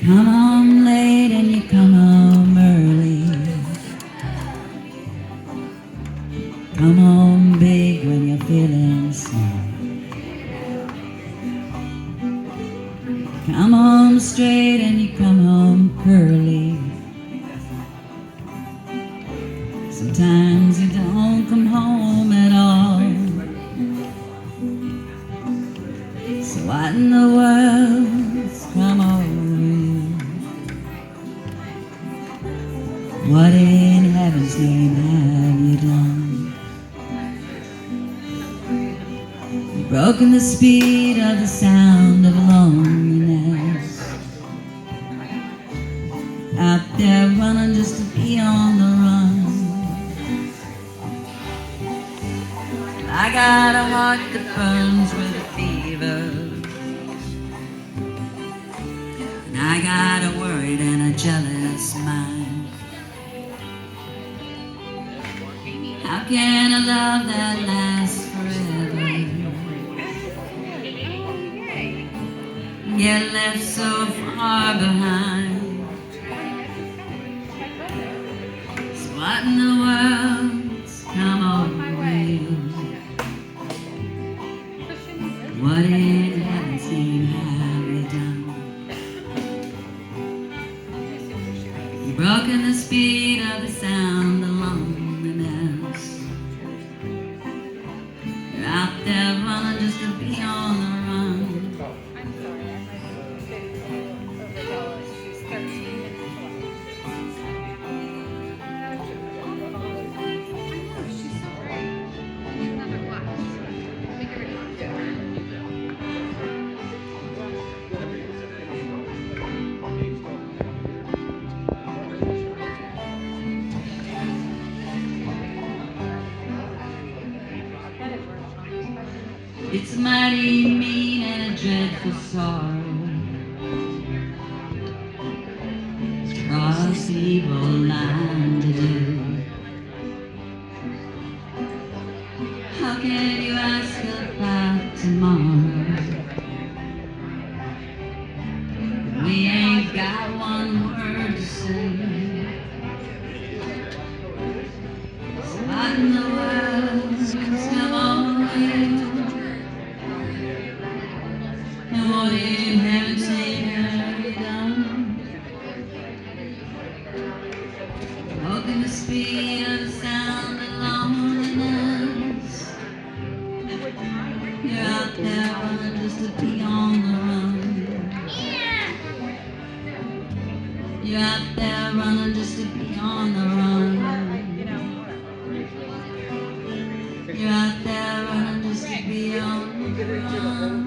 Come home late and you come home early. Come home big when you're feeling small. Come home straight and you come home curly. Sometimes you don't come home at all. So what in the world's come over you? What in heaven's name have you done? You've broken the speed of the sound of loneliness. Out there running just to be on the run. I got a heart that burns with a fever, and I got a worried and a jealous mind. How can a love that lasts forever get left so far behind? So what in the world's come over you? What in heaven's name have you done? You've broken the speed of the sound of loneliness. You're out there running just to be on the run. It's mighty mean and a dreadful sorrow to cross the evil line to do. How can you ask about tomorrow? We ain't got one word to say. So what in the world's come over you? And what in heaven's name have you done? Broken the speed of the sound of loneliness. You're out there running just to be on the run. You're out there running just to be on the run. You're out there running just to be on the run.